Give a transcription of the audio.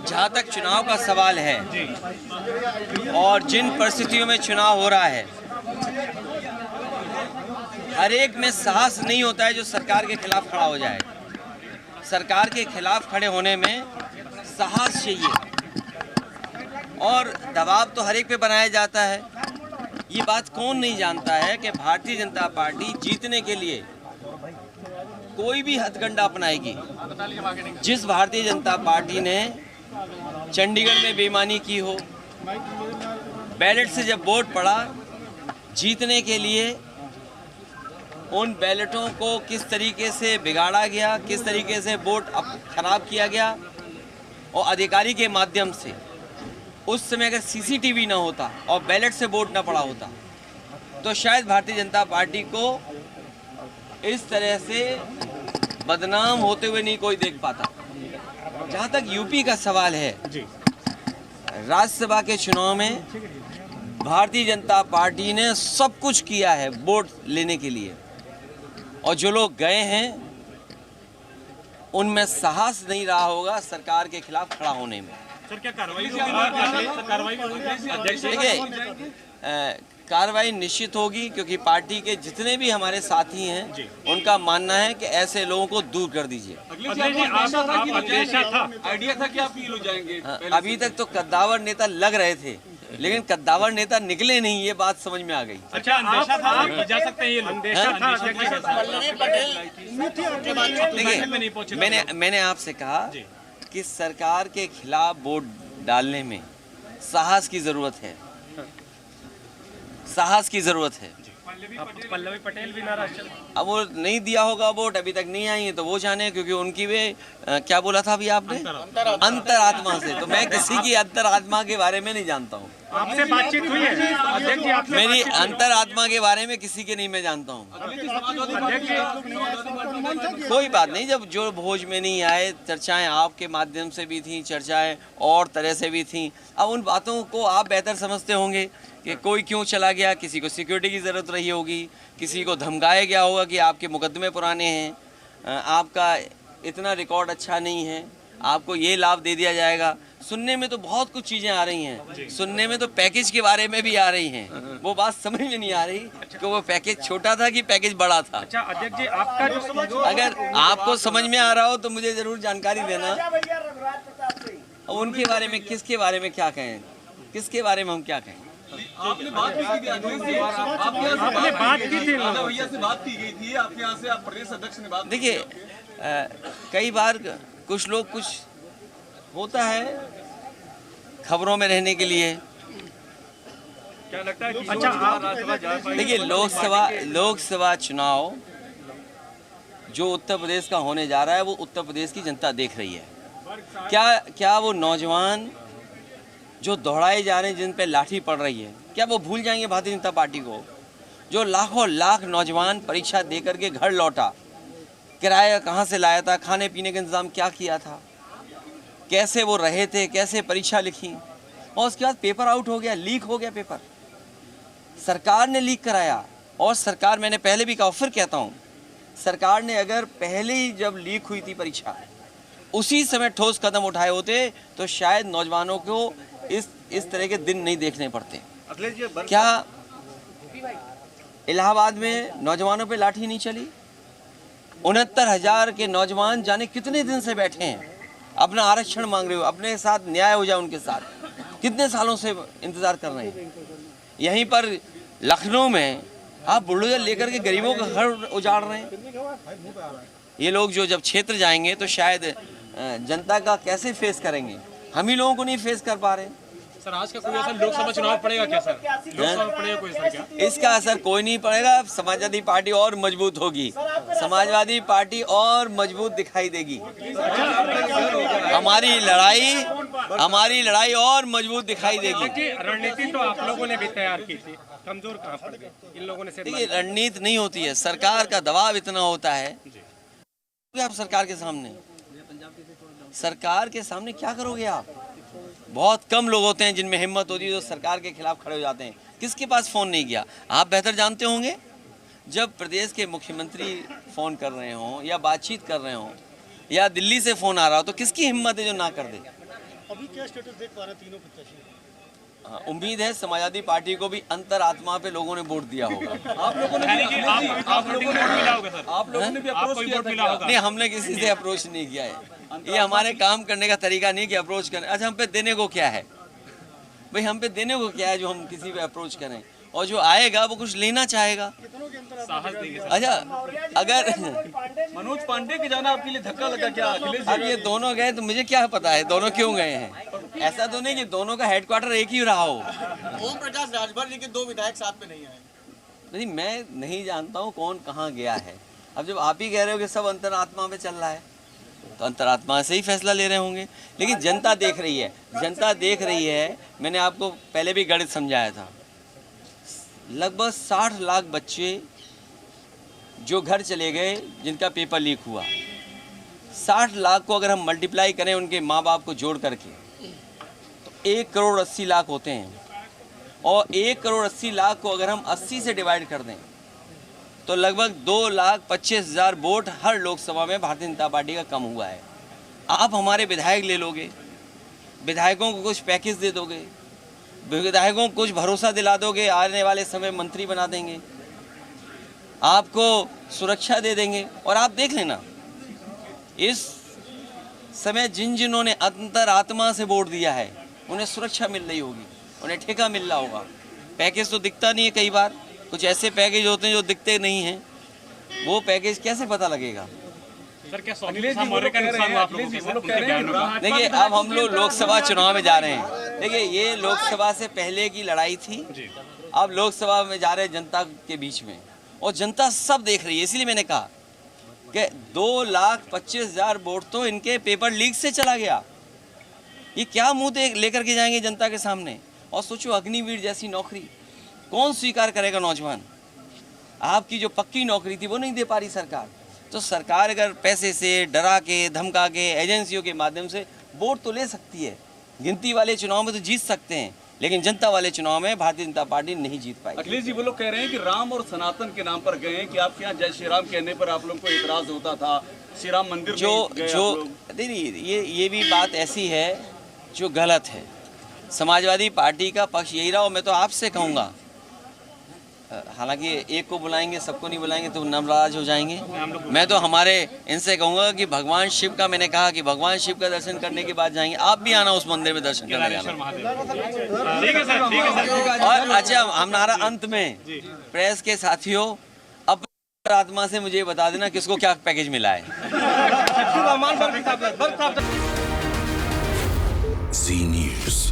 जहाँ तक चुनाव का सवाल है और जिन परिस्थितियों में चुनाव हो रहा है, हर एक में साहस नहीं होता है जो सरकार के खिलाफ खड़ा हो जाए। सरकार के खिलाफ खड़े होने में साहस चाहिए और दबाव तो हर एक पे बनाया जाता है। ये बात कौन नहीं जानता है कि भारतीय जनता पार्टी जीतने के लिए कोई भी हथकंडा अपनाएगी। जिस भारतीय जनता पार्टी ने चंडीगढ़ में बेईमानी की हो, बैलेट से जब वोट पड़ा, जीतने के लिए उन बैलेटों को किस तरीके से बिगाड़ा गया, किस तरीके से वोट खराब किया गया, और अधिकारी के माध्यम से उस समय अगर सीसीटीवी ना होता और बैलेट से वोट ना पड़ा होता तो शायद भारतीय जनता पार्टी को इस तरह से बदनाम होते हुए नहीं कोई देख पाता। जहाँ तक यूपी का सवाल है, राज्यसभा के चुनाव में भारतीय जनता पार्टी ने सब कुछ किया है वोट लेने के लिए, और जो लोग गए हैं उनमें साहस नहीं रहा होगा सरकार के खिलाफ खड़ा होने में। सर, क्या कार्रवाई कार्रवाई निश्चित होगी, क्योंकि पार्टी के जितने भी हमारे साथी हैं उनका मानना है कि ऐसे लोगों को दूर कर दीजिए। आइडिया था कि आप फील हो जाएंगे। अभी तक तो कद्दावर नेता लग रहे थे, लेकिन कद्दावर नेता निकले नहीं, ये बात समझ में आ गई। अच्छा, अंदेशा था आप जा सकते हैं, ये अंदेशा था। देखिए, मैंने आपसे कहा कि सरकार के खिलाफ वोट डालने में साहस की जरूरत है, साहस की जरूरत है। पल्लवी पटेल भी नाराज चल। अब वो नहीं दिया होगा वोट, अभी तक नहीं आई है, तो वो जाने, क्योंकि उनकी वे क्या बोला था अभी आपने, अंतरात्मा से। तो मैं किसी की अंतरात्मा के बारे में नहीं जानता हूँ। आपसे बातचीत हुई है अध्यक्ष जी? आपसे मेरी अंतरात्मा के बारे में किसी के नहीं मैं जानता हूँ। कोई बात नहीं, जब जो भोज में नहीं आए, चर्चाएं आपके माध्यम से भी थी, चर्चाएं और तरह से भी थी। अब उन बातों को आप बेहतर समझते होंगे कि कोई क्यों चला गया, किसी को सिक्योरिटी की ज़रूरत रही होगी, किसी को धमकाया गया होगा कि आपके मुकदमे पुराने हैं, आपका इतना रिकॉर्ड अच्छा नहीं है, आपको ये लाभ दे दिया जाएगा। सुनने में तो बहुत कुछ चीज़ें आ रही हैं, सुनने में तो पैकेज के बारे में भी आ रही हैं। वो बात समझ में नहीं आ रही कि वो पैकेज छोटा था कि पैकेज बड़ा था। अच्छा अध्यक्ष जी, आपका जो अगर आपको समझ में आ रहा हो तो मुझे ज़रूर जानकारी देना। उनके बारे में, किसके बारे में क्या कहें, किसके बारे में हम क्या कहें? आपने बात की थी, आपने बात की थी, भैया से बात की गई थी, आपके यहाँ से आप प्रदेश अध्यक्ष ने बात। देखिए, कई बार कुछ लोग, कुछ होता है खबरों में रहने के लिए। क्या लगता है? अच्छा, देखिए, लोकसभा चुनाव जो उत्तर प्रदेश का होने जा रहा है, वो उत्तर प्रदेश की जनता देख रही है। क्या वो नौजवान जो दौड़ाए जा रहे हैं, जिन पे लाठी पड़ रही है, क्या वो भूल जाएंगे भारतीय जनता पार्टी को? जो लाखों लाख नौजवान परीक्षा दे करके घर लौटा, किराया कहाँ से लाया था, खाने पीने का इंतज़ाम क्या किया था, कैसे वो रहे थे, कैसे परीक्षा लिखी, और उसके बाद पेपर आउट हो गया, लीक हो गया पेपर, सरकार ने लीक कराया। और सरकार, मैंने पहले भी कहा, फिर कहता हूँ, सरकार ने अगर पहले ही जब लीक हुई थी परीक्षा, उसी समय ठोस कदम उठाए होते तो शायद नौजवानों को इस तरह के दिन नहीं देखने पड़ते। क्या इलाहाबाद में नौजवानों पे लाठी नहीं चली? 69,000 के नौजवान जाने कितने दिन से बैठे हैं, अपना आरक्षण मांग रहे हो, अपने साथ न्याय हो जाए उनके साथ, कितने सालों से इंतजार कर रहे हैं। यहीं पर लखनऊ में आप बुलडोजर लेकर के गरीबों का घर उजाड़ रहे हैं। ये लोग जो जब क्षेत्र जाएंगे तो शायद जनता का कैसे फेस करेंगे, हम ही लोगों को नहीं फेस कर पा रहे। सर, आज का कोई असर लोकसभा चुनाव पड़ेगा क्या सर? लोकसभा पड़ेगा कोई असर क्या? इसका असर कोई नहीं पड़ेगा। समाजवादी पार्टी और मजबूत होगी, समाजवादी पार्टी और मजबूत दिखाई देगी। हमारी लड़ाई और मजबूत दिखाई देगी। रणनीति तो आप लोगों ने भी तैयार की थी, कमजोर कहाँ पड़ गई इन लोगों ने? देखिए, रणनीति नहीं होती है, सरकार का दबाव इतना होता है। आप सरकार के सामने क्या करोगे आप? बहुत कम लोग होते हैं जिनमें हिम्मत होती है जो सरकार के खिलाफ खड़े हो जाते हैं। किसके पास फ़ोन नहीं गया? आप बेहतर जानते होंगे। जब प्रदेश के मुख्यमंत्री फ़ोन कर रहे हों या बातचीत कर रहे हों या दिल्ली से फ़ोन आ रहा हो, तो किसकी हिम्मत है जो ना कर दे? अभी क्या स्टेटस देख पा रहे हैं तीनों प्रत्याशी? हाँ, उम्मीद है समाजवादी पार्टी को भी अंतरात्मा पे लोगों ने वोट दिया होगा। आप लोगों ने भी आप लोगों ने मिला होगा सर, आप लोगों ने भी आपको अप्रोच भी किया वोट था मिला क्या? होगा। नहीं, हमने किसी से अप्रोच नहीं किया है। ये हमारे काम करने का तरीका नहीं कि अप्रोच करें। अच्छा, हम पे देने को क्या है भाई? हम पे देने को क्या है जो हम किसी पे अप्रोच करें? और जो आएगा वो कुछ लेना चाहेगा। साहस देंगे सर। अच्छा, अगर मनोज पांडे के जाना आपके लिए धक्का लगा क्या अखिलेश जी? अब ये दोनों गए तो मुझे क्या पता है दोनों क्यों गए हैं। ऐसा तो नहीं कि दोनों का हेडक्वार्टर एक ही रहा हो। ओम प्रकाश राजभर जी के 2 विधायक साथ में नहीं आए। नहीं, मैं नहीं जानता हूँ कौन कहाँ गया है। अब जब आप ही कह रहे हो कि सब अंतरात्मा में चल रहा है तो अंतरात्मा से ही फैसला ले रहे होंगे। लेकिन जनता देख रही है, जनता देख रही है। मैंने आपको पहले भी गणित समझाया था। लगभग 60 लाख बच्चे जो घर चले गए जिनका पेपर लीक हुआ, 60 लाख को अगर हम मल्टीप्लाई करें उनके माँ बाप को जोड़ करके तो 1 करोड़ 80 लाख होते हैं। और 1 करोड़ 80 लाख को अगर हम 80 से डिवाइड कर दें तो लगभग 2,25,000 वोट हर लोकसभा में भारतीय जनता पार्टी का कम हुआ है। आप हमारे विधायक ले लोगे, विधायकों को कुछ पैकेज दे दोगे, विधायकों को कुछ भरोसा दिला दोगे, आने वाले समय मंत्री बना देंगे, आपको सुरक्षा दे देंगे। और आप देख लेना, इस समय जिन्होंने अंतरात्मा से वोट दिया है उन्हें सुरक्षा मिल रही होगी, उन्हें ठेका मिल रहा होगा। पैकेज तो दिखता नहीं है, कई बार कुछ ऐसे पैकेज होते हैं जो दिखते नहीं हैं। वो पैकेज कैसे पता लगेगा? सर क्या अखिलेश जी मौर्य का नुकसान हुआ आप लोगों अखिलेश जी को? वो लोग कह रहे हैं देखिए, अब हम लोग लोकसभा चुनाव में जा रहे हैं। देखिए, ये लोकसभा से पहले की लड़ाई थी, अब लोकसभा में जा रहे हैं जनता के बीच में, और जनता सब देख रही है। इसीलिए मैंने कहा कि 2,25,000 वोट तो इनके पेपर लीक से चला गया। ये क्या मुंह लेकर के जाएंगे जनता के सामने? और सोचो, अग्निवीर जैसी नौकरी कौन स्वीकार करेगा? नौजवान, आपकी जो पक्की नौकरी थी वो नहीं दे पा रही सरकार। तो सरकार अगर पैसे से डरा के, धमका के, एजेंसियों के माध्यम से वोट तो ले सकती है। गिनती वाले चुनाव में तो जीत सकते हैं, लेकिन जनता वाले चुनाव में भारतीय जनता पार्टी नहीं जीत पाई। अखिलेश जी वो लोग कह रहे हैं कि राम और सनातन के नाम पर गए हैं कि आपके यहाँ जय श्री राम कहने पर आप लोग को इतराज होता था, श्री राम मंदिर में गए आप लोग। नहीं, ये भी बात ऐसी है जो गलत है। समाजवादी पार्टी का पक्ष यही रहा। और मैं तो आपसे कहूँगा, हालांकि एक को बुलाएंगे, सबको नहीं बुलाएंगे तो नाराज हो जाएंगे। मैं तो हमारे इनसे कहूँगा कि भगवान शिव का, मैंने कहा कि भगवान शिव का दर्शन करने के बाद जाएंगे। आप भी आना उस मंदिर में दर्शन करने जाना। ठीक है सर, ठीक है सर। और अच्छा, हमारा अंत में प्रेस के साथियों, अपनी आत्मा से मुझे बता देना किसको क्या पैकेज मिला है। जी न्यूज़।